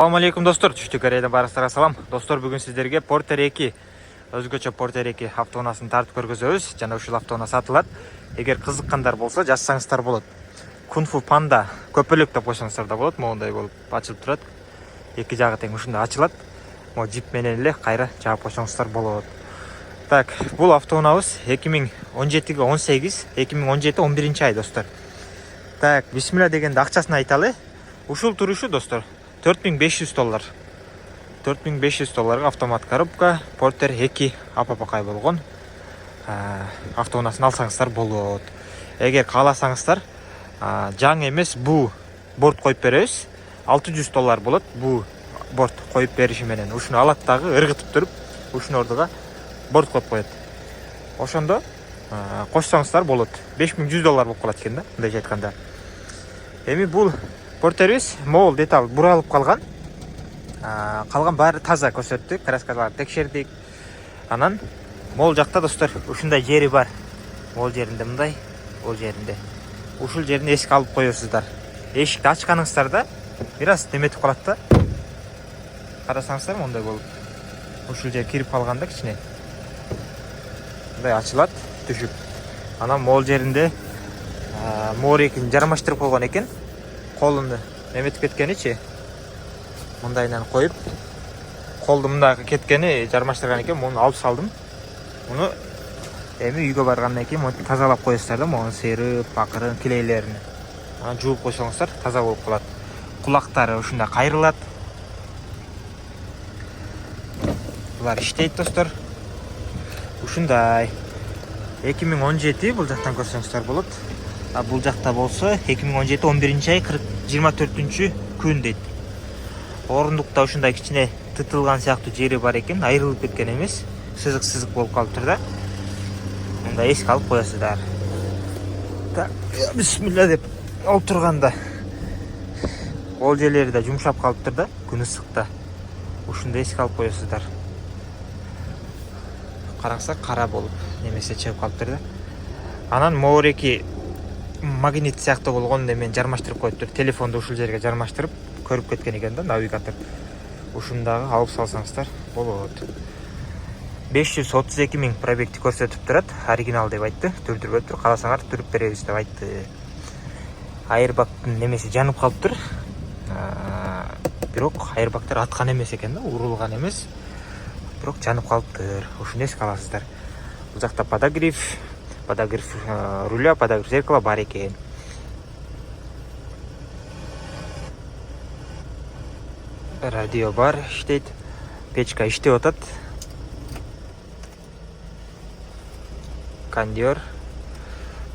Assalamu алейкум достор, түштүк Кореядан барыңыздарга салам. Достор, бүгүн сиздерге Porter 2, өзгөчө Porter 2 автоунаасын тартып көргөзөбүз. Жана ушул автоунаа сатылат. Эгер кызыккандар болсо, жазсаңыздар болот. Кунфу Panda көпөлөк деп койсоңуздар да болот. Моундай болуп ачылып турат. Эки жагы тең ушундай ачылат. Мо джип менен эле кайра жаап койсоңуздар болот. Так, бул автоунаабыз 2017 18, 2017 11 ай достор. Так, бисмилла дегенде акчасын айталы. Ушул турушу достор $4500. $4500 автомат коробка Porter 2 апапакай болгон автоунаасын алсаңыздар болот. Эгер кааласаңыздар, жаңы эмес бу борт коюп беребиз. $600 болот. Бу борт коюп бериши менен ушуну алат дагы ыргытып туруп, ушунун ордуга борт коюп коет. Ошондо кошсоңуздар болот. $5100 болуп калат экен да, мындай айтканда. Эми бул Porter'ибиз мол деталь буралып калган. Калган баары таза көрсөттүк, краскаларды текшердик. Анан мол жакта достор ушундай жери бар. Мол жеринде мындай, ол жеринде. Ушул жерин эске алып коесуздар. Эшикти ачканыңыздарда бир аз неметип калат да. Карасаңыздар мондай болуп. Ушул жер кирип калганда кичине. Мындай ачылат, түшүп. Анан мол жеринде морекин жармаштырып койгон экен. Колунду неметип кеткеничи. Мындайынан коюп, колду мындайга кеткени жармаштырган экен. Муну алып салдым. Муну эми үйгө баргандан кийин монтип тазалап коесуздар да, могу серип, акырын килейлерин. Анан жууп койсоңуздар таза болуп калат. Кулактары ушундай кайрылат. Булар иштейт достор. Ушундай 2017 бул жактан көрсөңүздөр болот. Бул жакта болсо 2017 11 ай 24 күн дейт. Орундукта ушундай кичине тытылган сыяктуу жери бар экен, айрылып кеткен эмес, сызык болуп калыптыр да. Мындай эске алып коесуздар. Так, бисмилла деп олтурганда ол жерлери да жумшап калыптыр да, күн ысыкта. Ушундай эске алып коесуздар. Караңыздар, кара болуп немесе чыгып калыптыр да. Анан мореки магнит сыяктуу болгон немен жармаштырып коюптур. Телефонду ушул жерге жармаштырып көрүп кеткен экен да, навигатор. Ушундагы алып салсаңыздар болот. 532 000 пробегти көрсөтүп турат. Оригинал деп айтты. Түрдүрүп тур, кааласаңар түрүп беребиз деп айтты. Airbag'тын немеси жанып калыптыр. Бирок airbag'тар аткан эмес экен да, урулган эмес. Бирок жанып калыптыр. Ушуну эске аласыздар. Бул жакта подогрев руля, подогрев зеркала бар экен. Радио бар, иштейт. Печка иштеп атат. Кондер.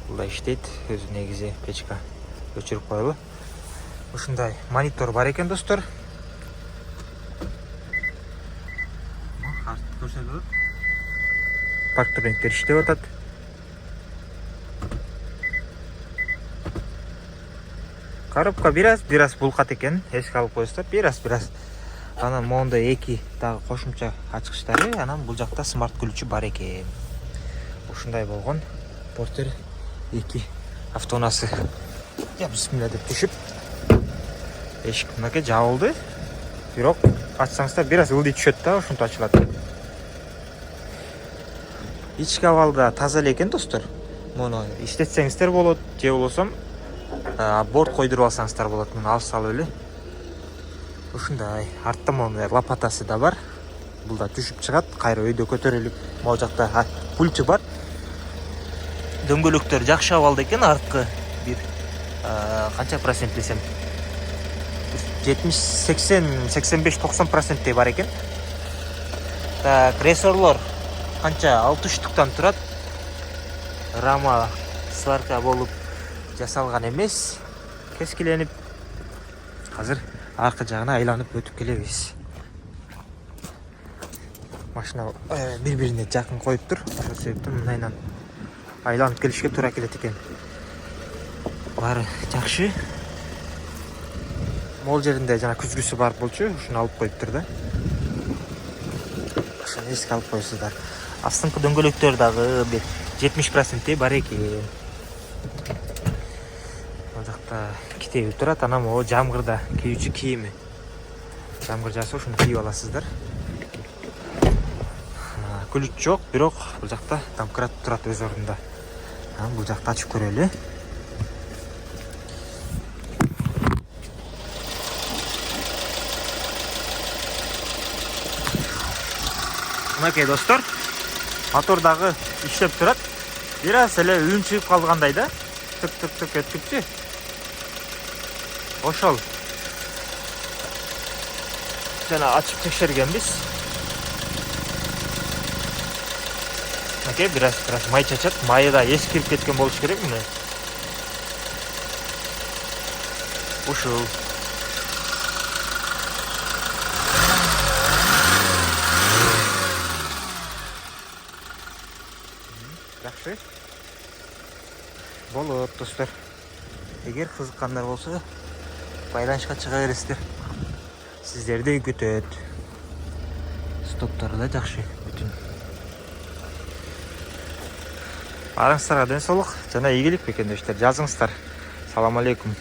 Бул да иштейт. Өзү негизи печка өчүрүп коелу. Ушундай монитор бар экен достор. Артты көрсөтөт. Парктурниктер иштеп атат. Коробка бир аз булкат экен, эске алып коесуздар, бир аз. Анан моундай эки дагы кошумча ачкычтары, анан бул жакта смарт ключү бар экен. Ушундай болгон Porter 2 автоунаасы. Бисмилла деп түшүп, эшик мынакей жабылды. Бирок ачсаңыздар бир аз ылдый түшөт да, ошентип ачылат. Ички абалда таза эле экен достор. Муну иштетсеңиздер болот, же болбосо борт койдуруп алсаңыздар болот. Муну алып салып эле. Ушундай артта моундай лопатасы да бар. Бул да түшүп чыгат, кайра өйдө көтөрүлүп. Могу жакта пульти бар. Дөңгөлөктөр жакшы абалда экен, арткы бир канча процент десем 70, 80, 85, 90% бар экен. Так, рессорлор канча 6 штуктан турат. Рама сварка болуп жасалган эмес, кескиленип. Азыр аркы жагына айланып өтүп келебиз. Машина бири-бирине жакын коюптур. Ошол себептен мындайынан айланып келишке туура келет экен. Баары жакшы. Мол жеринде жана күзгүсү бар болчу, ушуну алып коюптур да. Ошону эске алып коесуздар. Астыңкы дөңгөлөктөр дагы бир 70% бар экен. Бул жакта китеби турат, анан могу жамгырда кийүүчү кийими. Жамгыр жааса ушуну кийип аласыздар. Күлүч жок, бирок бул жакта домкрат турат өз ордунда. Бул жакты ачып көрөлү. Мынакей достор, мотор дагы иштеп турат. Бир аз эле үн чыгып калгандай да. Тык өттүкчү. Ошол. Жана ачып текшергенбиз. Мынакей бир аз май чачат. Майы да эскирип кеткен болуш керек мына. Ушул. Жакшы. Болот достор. Эгер кызыккандар болсо, байланышка чыга бересиздер. Сиздерди күтөт. Стоптору да жакшы бүтүн. Барыңыздарга ден соолук жана ийгилик бекендештер. Жазыңыздар. Салам алейкум.